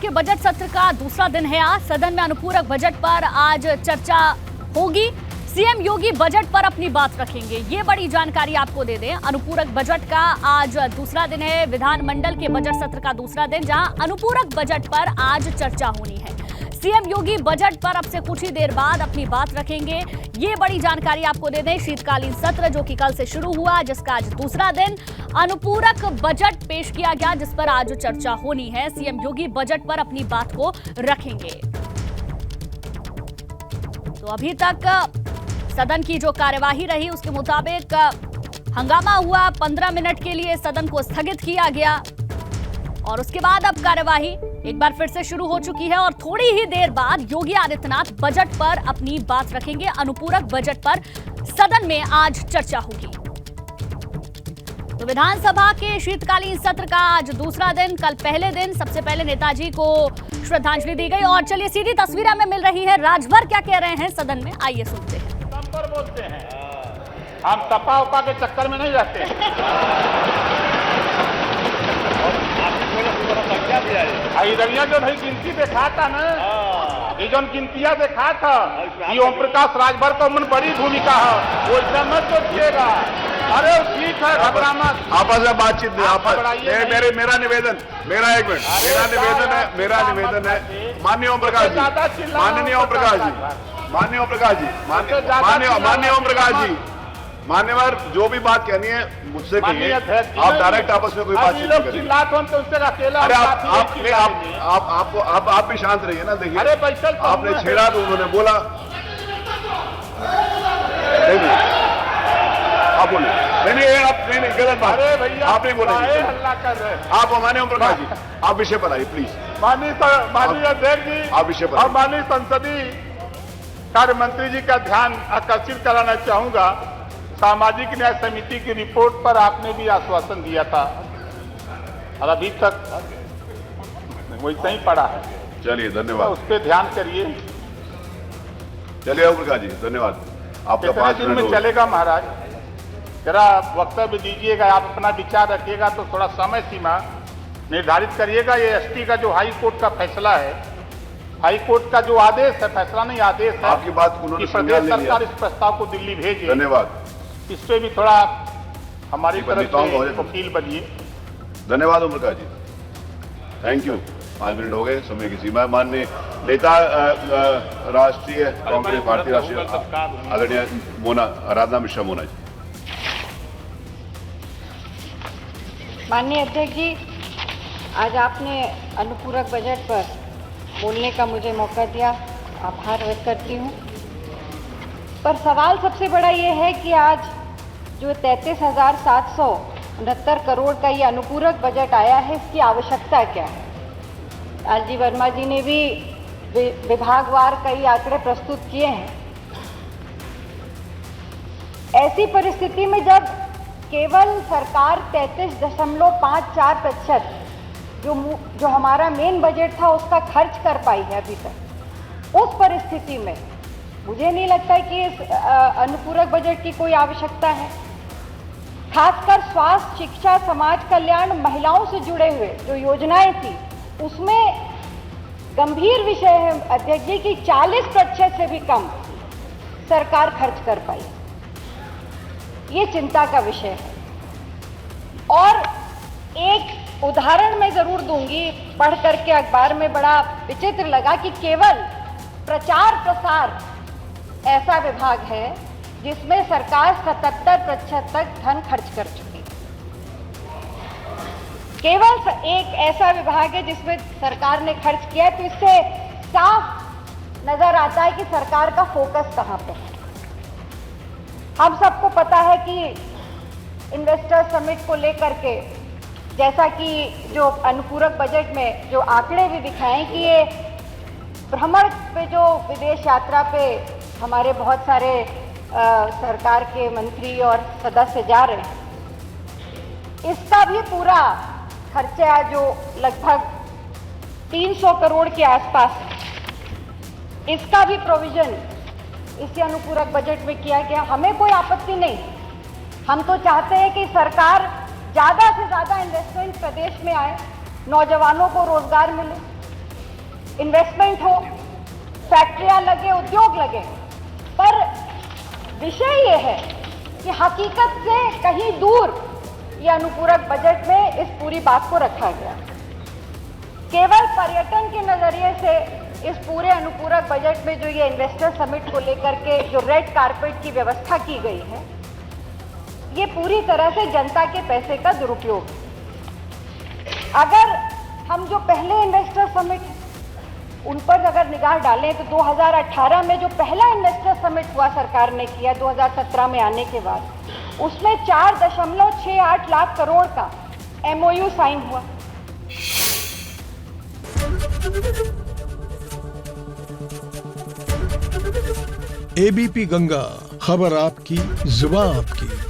के बजट सत्र का दूसरा दिन है आज। सदन में अनुपूरक बजट पर आज चर्चा होगी। सीएम योगी बजट पर अपनी बात रखेंगे, ये बड़ी जानकारी आपको दे दें। अनुपूरक बजट का आज दूसरा दिन है, विधानमंडल के बजट सत्र का दूसरा दिन, जहां अनुपूरक बजट पर आज चर्चा होनी है। सीएम योगी बजट पर अब से कुछ ही देर बाद अपनी बात रखेंगे, ये बड़ी जानकारी आपको दे दें। शीतकालीन सत्र जो कि कल से शुरू हुआ, जिसका आज दूसरा दिन, अनुपूरक बजट पेश किया गया जिस पर आज चर्चा होनी है। सीएम योगी बजट पर अपनी बात को रखेंगे। तो अभी तक सदन की जो कार्यवाही रही उसके मुताबिक हंगामा हुआ, 15 मिनट के लिए सदन को स्थगित किया गया और उसके बाद अब कार्यवाही एक बार फिर से शुरू हो चुकी है और थोड़ी ही देर बाद योगी आदित्यनाथ बजट पर अपनी बात रखेंगे। अनुपूरक बजट पर सदन में आज चर्चा होगी। तो विधानसभा के शीतकालीन सत्र का आज दूसरा दिन, कल पहले दिन सबसे पहले नेताजी को श्रद्धांजलि दी गई और चलिए सीधी तस्वीरें हमें मिल रही है। राजभर क्या कह रहे हैं सदन में, आइए सुनते हैं। पर बोलते हैं, हम तपा उपा के चक्कर में नहीं रहते हैं। रविया जो भाई गिनती देखा था ना, ये जो गिनतियां देखा था, ये ओम प्रकाश राजभर का मन बड़ी भूमिका है, वो मत सोचिएगा। अरे ठीक है, घबरा मत, आपस में बातचीत मेरा निवेदन, मेरा एक मिनट, मेरा निवेदन है माननीय ओम प्रकाश जी, माननीय ओम प्रकाश जी, माननीय ओम प्रकाश जी, माननीय ओम प्रकाश जी, मान्यवर जो भी बात कहनी है मुझसे कहिए, आप डायरेक्ट आपस में कोई बातचीत नहीं करें। अरे आप भी शांत रहिए ना। देखिए आपने छेड़ा तो उन्होंने बोला, आप बोले नहीं गलत बात, आप नहीं बोले, आप माननीय ओम प्रकाश जी आप विषय पर आइए प्लीज। माननीय अध्यक्ष जी, आप विषय पर और माननीय संसदीय कार्य मंत्री जी का ध्यान आकर्षित कराना चाहूंगा। सामाजिक न्याय समिति की रिपोर्ट पर आपने भी आश्वासन दिया था और अभी तक वैसा ही पड़ा है। चलिए धन्यवाद, तो उस पर ध्यान करिए। चलिए ओम प्रकाश जी धन्यवाद। आपका 5 दिन में चलेगा महाराज, जरा वक्तव्य दीजिएगा, आप अपना विचार रखिएगा तो थोड़ा समय सीमा निर्धारित करिएगा। ये एसटी का जो हाई कोर्ट का फैसला है, हाई कोर्ट का जो आदेश है, फैसला नहीं आदेश है, आपकी बात उन्होंने कि प्रदेश सरकार इस प्रस्ताव को दिल्ली भेजे। धन्यवाद। इस पे भी थोड़ा हमारी तरफ से वकील बनिए। धन्यवाद Om Prakash ji, thank you. 5 minute हो गए, समय की सीमा। माननीय नेता राष्ट्रीय कांग्रेस भारतीय राष्ट्रीय आदरणीय मोना आराधना मिश्रा मोना जी। माननीय अध्यक्ष जी, आज आपने अनुपूरक बजट पर बोलने का मुझे मौका दिया, आभार व्यक्त करती हूँ। पर सवाल सबसे बड़ा ये है कि आज जो 33,769 करोड़ का ये अनुपूरक बजट आया है, इसकी आवश्यकता क्या है। लालजी वर्मा जी ने भी विभागवार कई आंकड़े प्रस्तुत किए हैं। ऐसी परिस्थिति में जब केवल सरकार 33.54% जो हमारा मेन बजट था उसका खर्च कर पाई है अभी तक, उस परिस्थिति में मुझे नहीं लगता है कि इस अनुपूरक बजट की कोई आवश्यकता है। खासकर स्वास्थ्य, शिक्षा, समाज कल्याण, महिलाओं से जुड़े हुए जो योजनाएं थी, उसमें गंभीर विषय है अध्यक्ष जी कि 40% से भी कम सरकार खर्च कर पाई। ये चिंता का विषय है। और एक उदाहरण मैं जरूर दूंगी, पढ़ करके अखबार में बड़ा विचित्र लगा कि केवल प्रचार प्रसार ऐसा विभाग है जिसमें सरकार 77% तक धन खर्च कर चुकी। केवल एक ऐसा विभाग है जिसमें सरकार ने खर्च किया है, तो इससे साफ नजर आता है कि सरकार का फोकस कहां पे है। हम सबको पता है कि इन्वेस्टर समिट को लेकर के, जैसा कि जो अनुपूरक बजट में जो आंकड़े भी दिखाएं कि ये भ्रमण पे जो विदेश यात्रा पे हमारे बहुत सारे सरकार के मंत्री और सदस्य जा रहे हैं, इसका भी पूरा खर्चा जो लगभग 300 करोड़ के आसपास है, इसका भी प्रोविजन इसी अनुपूरक बजट में किया गया। हमें कोई आपत्ति नहीं, हम तो चाहते हैं कि सरकार ज़्यादा से ज़्यादा इन्वेस्टमेंट प्रदेश में आए, नौजवानों को रोजगार मिले, इन्वेस्टमेंट हो, फैक्ट्रियां लगे, उद्योग लगे, पर विषय ये है कि हकीकत से कहीं दूर ये अनुपूरक बजट में इस पूरी बात को रखा गया। केवल पर्यटन के नजरिए से इस पूरे अनुपूरक बजट में जो ये इन्वेस्टर समिट को लेकर के जो रेड कारपेट की व्यवस्था की गई है, ये पूरी तरह से जनता के पैसे का दुरुपयोग है। अगर हम जो पहले इन्वेस्टर समिट उन पर अगर निगाह डालें तो 2018 में जो पहला इन्वेस्टर समिट हुआ सरकार ने किया 2017 में आने के बाद, उसमें 4.68 लाख करोड़ का MOU साइन हुआ। ABP गंगा, खबर आपकी, जुबान आपकी।